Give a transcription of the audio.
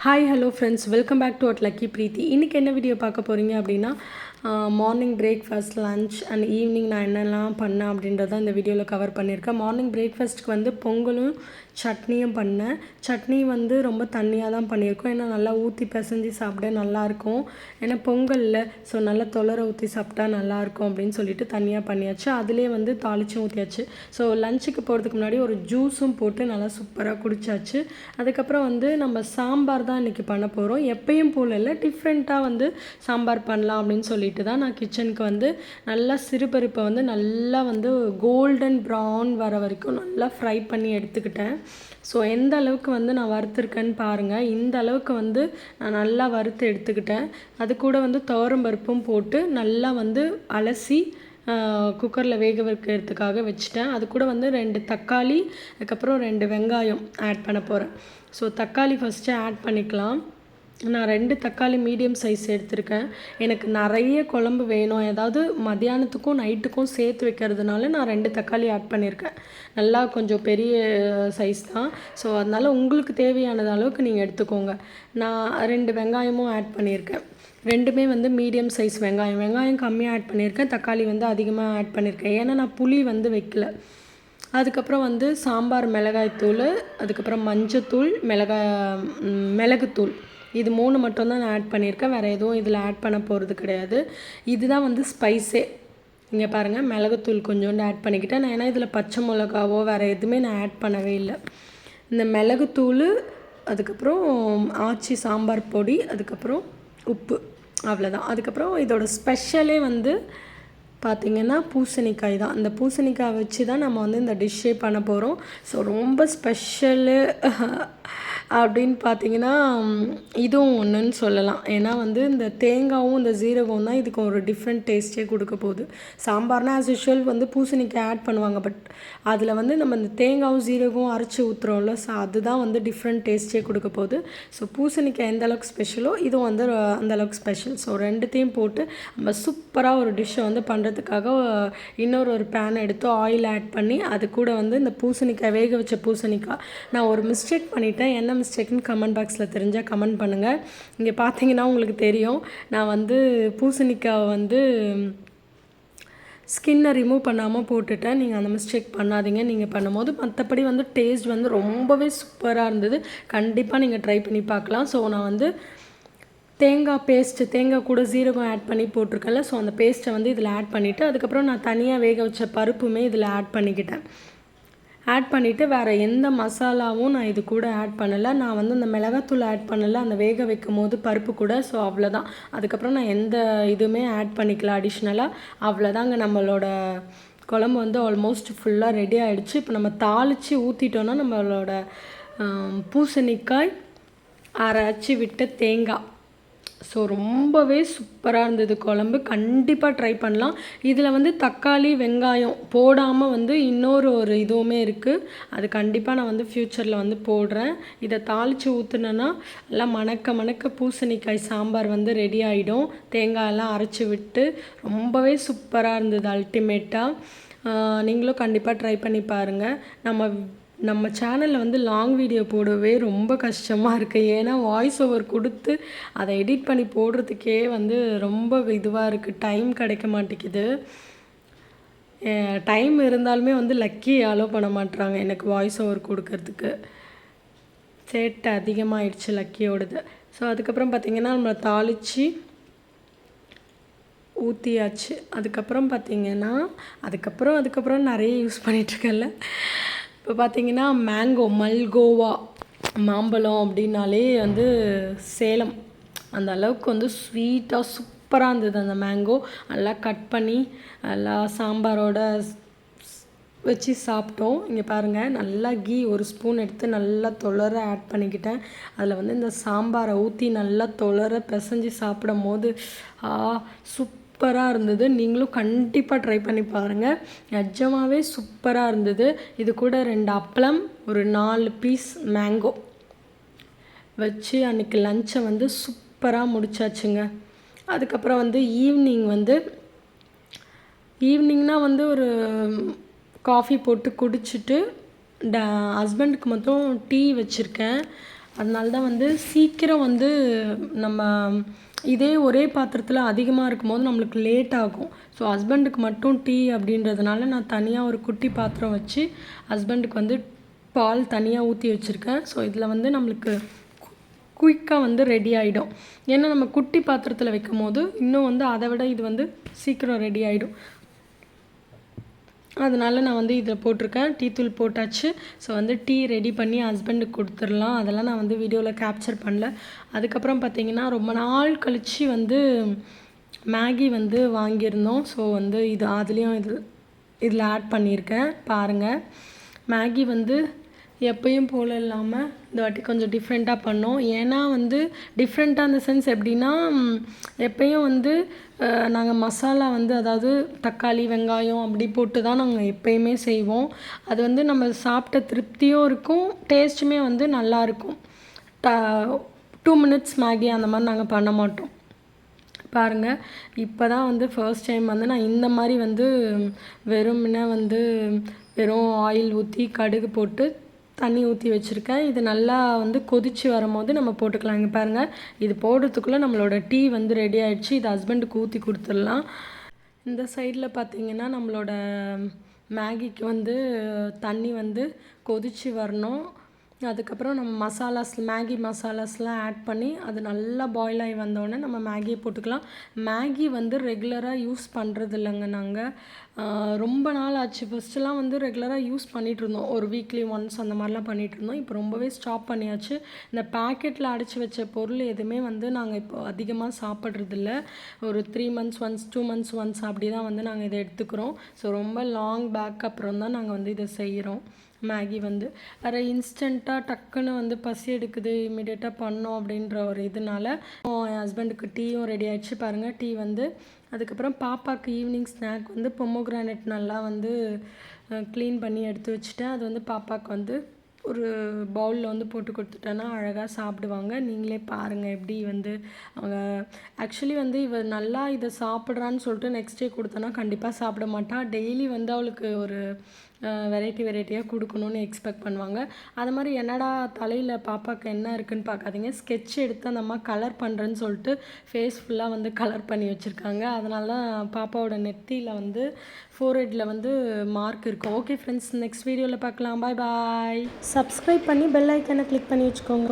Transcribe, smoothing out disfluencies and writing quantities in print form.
Hi hello friends, welcome back to Lucky Preethi. இன்றைக்கி என்ன video பார்க்க போகிறீங்க அப்படின்னா, morning breakfast, lunch and evening நான் என்னெல்லாம் பண்ணேன் அப்படின்றத இந்த வீடியோவில் கவர் பண்ணியிருக்கேன். மார்னிங் பிரேக்ஃபாஸ்ட்டுக்கு வந்து பொங்கலும் சட்னியும் பண்ணேன். சட்னி வந்து ரொம்ப தண்ணியாக தான் பண்ணியிருக்கோம், ஏன்னா நல்லா ஊற்றி பிசைஞ்சு சாப்பிட நல்லாயிருக்கும். ஏன்னா பொங்கலில் ஸோ நல்லா தொளர ஊற்றி சாப்பிட்டா நல்லாயிருக்கும் அப்படின்னு சொல்லிட்டு தனியாக பண்ணியாச்சு. அதிலே வந்து தாளிச்சும் ஊற்றியாச்சு. ஸோ லஞ்சுக்கு போகிறதுக்கு முன்னாடி ஒரு ஜூஸும் போட்டு நல்லா சூப்பராக குடித்தாச்சு. அதுக்கப்புறம் வந்து நம்ம சாம்பார் தான் இன்றைக்கி பண்ண போகிறோம். எப்பயும் போல் இல்லை, டிஃப்ரெண்ட்டாக வந்து சாம்பார் பண்ணலாம் அப்படின்னு சொல்லிட்டு தான் நான் கிச்சனுக்கு வந்து நல்லா சிறுபருப்பை வந்து நல்லா வந்து கோல்டன் ப்ரௌன் வர வரைக்கும் நல்லா ஃப்ரை பண்ணி எடுத்துக்கிட்டேன். ஸோ எந்த அளவுக்கு வந்து நான் வறுத்துருக்கேன்னு பாருங்கள். இந்த அளவுக்கு வந்து நான் நல்லா வறுத்து எடுத்துக்கிட்டேன். அது கூட வந்து துவரம்பருப்பும் போட்டு நல்லா வந்து அலசி குக்கரில் வேக வைக்கிறதுக்காக வச்சுட்டேன். அது கூட வந்து 2 தக்காளி, அதுக்கப்புறம் 2 வெங்காயம் ஆட் பண்ண போகிறேன். ஸோ தக்காளி ஃபஸ்ட்டு ஆட் பண்ணிக்கலாம். நான் 2 தக்காளி மீடியம் சைஸ் எடுத்திருக்கேன். எனக்கு நிறைய குழம்பு வேணும், ஏதாவது மத்தியானத்துக்கும் நைட்டுக்கும் சேர்த்து வைக்கிறதுனால நான் 2 தக்காளி ஆட் பண்ணியிருக்கேன். நல்லா கொஞ்சம் பெரிய சைஸ் தான். ஸோ அதனால் உங்களுக்கு தேவையானது அளவுக்கு நீங்கள் எடுத்துக்கோங்க. நான் 2 வெங்காயமும் ஆட் பண்ணியிருக்கேன். ரெண்டுமே வந்து மீடியம் சைஸ் வெங்காயம் கம்மியாக ஆட் பண்ணியிருக்கேன். தக்காளி வந்து அதிகமாக ஆட் பண்ணியிருக்கேன், ஏன்னா நான் புளி வந்து வைக்கல. அதுக்கப்புறம் வந்து சாம்பார் மிளகாய்த்தூள், அதுக்கப்புறம் மஞ்சத்தூள், மிளகுத்தூள், இது 3 மட்டும்தான் நான் ஆட் பண்ணியிருக்கேன். வேறு எதுவும் இதில் ஆட் பண்ண போகிறது கிடையாது. இதுதான் வந்து ஸ்பைஸே. இங்கே பாருங்கள், மிளகுத்தூள் கொஞ்சோண்டு ஆட் பண்ணிக்கிட்டேன் நான், ஏன்னா இதில் பச்சை மிளகாவோ வேறு எதுவுமே நான் ஆட் பண்ணவே இல்லை. இந்த மிளகுத்தூள், அதுக்கப்புறம் ஆச்சி சாம்பார் பொடி, அதுக்கப்புறம் உப்பு, அவ்வளோதான். அதுக்கப்புறம் இதோட ஸ்பெஷலே வந்து பார்த்திங்கன்னா பூசணிக்காய் தான். அந்த பூசணிக்காய் வச்சு தான் நம்ம வந்து இந்த டிஷ்ஷே பண்ண போகிறோம். ஸோ ரொம்ப ஸ்பெஷலு அப்படின்னு பார்த்திங்கன்னா இதுவும் ஒன்றுன்னு சொல்லலாம். ஏன்னா வந்து இந்த தேங்காயும் இந்த ஜீரகம் தான் இதுக்கு ஒரு டிஃப்ரெண்ட் டேஸ்ட்டே கொடுக்க போகுது. சாம்பார்னால் ஆஸ் யூஷுவல் வந்து பூசணிக்காய் ஆட் பண்ணுவாங்க, பட் அதில் வந்து நம்ம இந்த தேங்காயும் ஜீரகம் அரைச்சி ஊற்றுறோம்ல, ஸோ அதுதான் வந்து டிஃப்ரெண்ட் டேஸ்ட்டே கொடுக்க போகுது. ஸோ பூசணிக்காய் எந்த அளவுக்கு ஸ்பெஷலோ இதுவும் வந்து அந்தளவுக்கு ஸ்பெஷல். ஸோ ரெண்டுத்தையும் போட்டு நம்ம சூப்பராக ஒரு டிஷ்ஷை வந்து பண்ணுறதுக்காக இன்னொரு பேன் எடுத்து ஆயில் ஆட் பண்ணி அது கூட வந்து இந்த பூசணிக்காய், வேக வச்ச பூசணிக்காய், நான் ஒரு மிஸ்டேக் பண்ணிட்டேன். என்ன மிஸ்டேக்னு கமெண்ட் பாக்ஸில் தெரிஞ்சால் கமெண்ட் பண்ணுங்கள். இங்கே பார்த்தீங்கன்னா உங்களுக்கு தெரியும், நான் வந்து பூசணிக்காய் வந்து ஸ்கின்னை ரிமூவ் பண்ணாமல் போட்டுட்டேன். நீங்கள் அந்த மிஸ்டேக் பண்ணாதீங்க நீங்கள் பண்ணும்போது. மற்றபடி வந்து டேஸ்ட் வந்து ரொம்பவே சூப்பராக இருந்தது. கண்டிப்பாக நீங்கள் ட்ரை பண்ணி பார்க்கலாம். ஸோ நான் வந்து தேங்காய் கூட ஜீரகம் ஆட் பண்ணி போட்டிருக்கேன்ல, ஸோ அந்த பேஸ்ட்டை வந்து இதில் ஆட் பண்ணிவிட்டு, அதுக்கப்புறம் நான் தனியாக வேக வச்ச பருப்புமே இதில் ஆட் பண்ணிக்கிட்டேன். ஆட் பண்ணிவிட்டு வேறு எந்த மசாலாவும் நான் இது கூட ஆட் பண்ணலை. நான் வந்து அந்த மிளகாத்தூள் ஆட் பண்ணலை அந்த வேக வைக்கும் போது பருப்பு கூட. ஸோ அவ்வளோதான். அதுக்கப்புறம் நான் எந்த இதுவுமே ஆட் பண்ணிக்கல அடிஷ்னலாக. அவ்வளோதாங்க, நம்மளோட குழம்பு வந்து ஆல்மோஸ்ட் ஃபுல்லாக ரெடி ஆகிடுச்சு. இப்போ நம்ம தாளித்து ஊற்றிட்டோன்னா நம்மளோட பூசணிக்காய், அரைச்சி விட்ட தேங்காய், ஸோ ரொம்பவே சூப்பராக இருந்தது குழம்பு. கண்டிப்பாக ட்ரை பண்ணலாம். இதில் வந்து தக்காளி வெங்காயம் போடாமல் வந்து இன்னொரு இதுவுமே இருக்குது. அது கண்டிப்பாக நான் வந்து ஃப்யூச்சரில் வந்து போடுறேன். இதை தாளித்து ஊற்றுனேன்னா நல்லா மணக்க பூசணிக்காய் சாம்பார் வந்து ரெடி ஆகிடும். தேங்காயெல்லாம் அரைச்சி விட்டு ரொம்பவே சூப்பராக இருந்தது. அல்டிமேட்டாக நீங்களும் கண்டிப்பாக ட்ரை பண்ணி பாருங்கள். நம்ம சேனலில் வந்து லாங் வீடியோ போடவே ரொம்ப கஷ்டமாக இருக்குது. ஏன்னா வாய்ஸ் ஓவர் கொடுத்து அதை எடிட் பண்ணி போடுறதுக்கே வந்து ரொம்ப இதுவாக இருக்குது, டைம் கிடைக்க மாட்டேங்குது. டைம் இருந்தாலுமே வந்து லக்கி அலோவ் பண்ண மாட்டுறாங்க எனக்கு வாய்ஸ் ஓவர் கொடுக்கறதுக்கு. சேட்டை அதிகமாகிடுச்சு லக்கியோடது. ஸோ அதுக்கப்புறம் பார்த்திங்கன்னா நம்மளை தாளித்து ஊற்றியாச்சு. அதுக்கப்புறம் பார்த்திங்கன்னா அதுக்கப்புறம் நிறைய யூஸ் பண்ணிகிட்ருக்கேன்ல. இப்போ பார்த்திங்கன்னா மல்கோவா மாம்பழம் அப்படின்னாலே வந்து சேலம் அந்த அளவுக்கு வந்து ஸ்வீட்டாக சூப்பராக இருந்தது. அந்த மேங்கோ நல்லா கட் பண்ணி நல்லா சாம்பாரோட வச்சு சாப்பிட்டோம். இங்கே பாருங்கள், நல்லா கீ 1 ஸ்பூன் எடுத்து நல்லா தொளர ஆட் பண்ணிக்கிட்டேன். அதில் வந்து இந்த சாம்பாரை ஊற்றி நல்லா தொளர பிசைஞ்சு சாப்பிடும் போது சூப்பராக இருந்தது. நீங்களும் கண்டிப்பாக ட்ரை பண்ணி பாருங்கள். நிஜமாகவே சூப்பராக இருந்தது. இது கூட 2 அப்பளம், ஒரு 4 பீஸ் மேங்கோ வச்சு அன்றைக்கி லஞ்சை வந்து சூப்பராக முடிச்சாச்சுங்க. அதுக்கப்புறம் வந்து ஈவினிங்னால் வந்து ஒரு காஃபி போட்டு குடிச்சிட்டு ஹஸ்பண்டுக்கு மட்டும் டீ வச்சுருக்கேன். அதனால தான் வந்து சீக்கிரம் வந்து நம்ம இதே ஒரே பாத்திரத்தில் அதிகமாக இருக்கும்போது நம்மளுக்கு லேட் ஆகும். ஸோ ஹஸ்பண்டுக்கு மட்டும் டீ அப்படின்றதுனால நான் தனியாக ஒரு குட்டி பாத்திரம் வச்சு ஹஸ்பண்டுக்கு வந்து பால் தனியாக ஊற்றி வச்சுருக்கேன். ஸோ இதில் வந்து நம்மளுக்கு குயிக்காக வந்து ரெடி ஆகிடும். ஏன்னா நம்ம குட்டி பாத்திரத்தில் வைக்கும் போது இன்னும் வந்து அதை விட இது வந்து சீக்கிரம் ரெடி ஆகிடும். அதனால் நான் வந்து இதில் போட்டிருக்கேன். டீ தூள் போட்டாச்சு. ஸோ வந்து டீ ரெடி பண்ணி ஹஸ்பண்டுக்கு கொடுத்துடலாம். அதெல்லாம் நான் வந்து வீடியோவில் கேப்சர் பண்ணல. அதுக்கப்புறம் பார்த்திங்கன்னா ரொம்ப நாள் கழித்து வந்து மேகி வந்து வாங்கியிருந்தோம். ஸோ வந்து இது அதுலேயும் இதில் ஆட் பண்ணியிருக்கேன் பாருங்கள். மேகி வந்து எப்பயும் போல் இல்லாமல் இந்த வாட்டி கொஞ்சம் டிஃப்ரெண்ட்டாக பண்ணோம். ஏன்னா வந்து டிஃப்ரெண்ட்டாக இந்த சென்ஸ் எப்படின்னா, எப்பயும் வந்து நாங்கள் மசாலா வந்து அதாவது தக்காளி வெங்காயம் அப்படி போட்டு தான் நாங்கள் எப்பயுமே செய்வோம். அது வந்து நம்ம சாப்பிட்ட திருப்தியும் இருக்கும், டேஸ்ட்டுமே வந்து நல்லாயிருக்கும். 2 மினிட்ஸ் மேகி அந்த மாதிரி நாங்கள் பண்ண மாட்டோம். பாருங்கள், இப்போ தான் வந்து ஃபர்ஸ்ட் டைம் வந்து நான் இந்த மாதிரி வந்து வெறும் ஆயில் ஊற்றி கடுகு போட்டு தண்ணி ஊற்றி வச்சுருக்கேன். இது நல்லா வந்து கொதித்து வரும்போது நம்ம போட்டுக்கலாம். இங்கே பாருங்கள், இது போடுறதுக்குள்ளே நம்மளோட டீ வந்து ரெடி ஆகிடுச்சு. இது ஹஸ்பண்டுக்கு ஊற்றி கொடுத்துடலாம். இந்த சைடில் பார்த்திங்கன்னா நம்மளோட மேகிக்கு வந்து தண்ணி வந்து கொதித்து வரணும். அதுக்கப்புறம் நம்ம மேகி மசாலாஸ்லாம் ஆட் பண்ணி அது நல்லா பாயில் ஆகி வந்தோடனே நம்ம மேகியை போட்டுக்கலாம். மேகி வந்து ரெகுலராக யூஸ் பண்ணுறது இல்லைங்க. நாங்கள் ரொம்ப நாள் ஆச்சு. ஃபஸ்ட்டுலாம் வந்து ரெகுலராக யூஸ் பண்ணிகிட்ருந்தோம். ஒரு வீக்லி ஒன்ஸ் அந்த மாதிரிலாம் பண்ணிகிட்ருந்தோம். இப்போ ரொம்பவே ஸ்டாப் பண்ணியாச்சு. இந்த பேக்கெட்டில் அடைச்சி வச்ச பொருள் எதுவுமே வந்து நாங்கள் இப்போ அதிகமாக சாப்பிட்றதில்ல. ஒரு 3 months ஒன்ஸ் 2 months ஒன்ஸ் அப்படி தான் வந்து நாங்கள் இதை எடுத்துக்கிறோம். ஸோ ரொம்ப லாங் பேக் அப்புறம் தான் நாங்கள் வந்து இதை செய்கிறோம். மேகி வந்து வேறு இன்ஸ்டண்ட்டாக டக்குன்னு வந்து பசி எடுக்குது, இம்மிடியேட்டாக பண்ணோம் அப்படின்ற ஒரு இதனால என் ஹஸ்பண்டுக்கு டீயும் ரெடி ஆகிடுச்சு. பாருங்கள், டீ வந்து அதுக்கப்புறம் பாப்பாவுக்கு ஈவினிங் ஸ்நாக் வந்து பொமோகிரானேட் நல்லா வந்து க்ளீன் பண்ணி எடுத்து வச்சுட்டேன். அது வந்து பாப்பாவுக்கு வந்து ஒரு பவுலில் வந்து போட்டு கொடுத்துட்டேன்னா அழகாக சாப்பிடுவாங்க. நீங்களே பாருங்கள் எப்படி வந்து அவங்க ஆக்சுவலி வந்து நல்லா இதை சாப்பிட்றான்னு சொல்லிட்டு நெக்ஸ்ட் டே கொடுத்தோன்னா கண்டிப்பாக சாப்பிட மாட்டா. டெய்லி வந்து அவளுக்கு ஒரு வெரைட்டியாக கொடுக்கணுன்னு எக்ஸ்பெக்ட் பண்ணுவாங்க. அது மாதிரி என்னடா தலையில் பாப்பாவுக்கு என்ன இருக்குதுன்னு பார்க்காதீங்க. ஸ்கெட்ச் எடுத்து அந்த அம்மா கலர் பண்ணுறேன்னு சொல்லிட்டு ஃபேஸ் ஃபுல்லாக வந்து கலர் பண்ணி வச்சுருக்காங்க. அதனால தான் பாப்பாவோட நெத்தியில் வந்து ஃபோர்ஹெட்டில் வந்து மார்க் இருக்கும். ஓகே ஃப்ரெண்ட்ஸ், நெக்ஸ்ட் வீடியோவில் பார்க்கலாம். பாய் பாய். சப்ஸ்கிரைப் பண்ணி பெல் ஐக்கனை கிளிக் பண்ணி வச்சுக்கோங்க.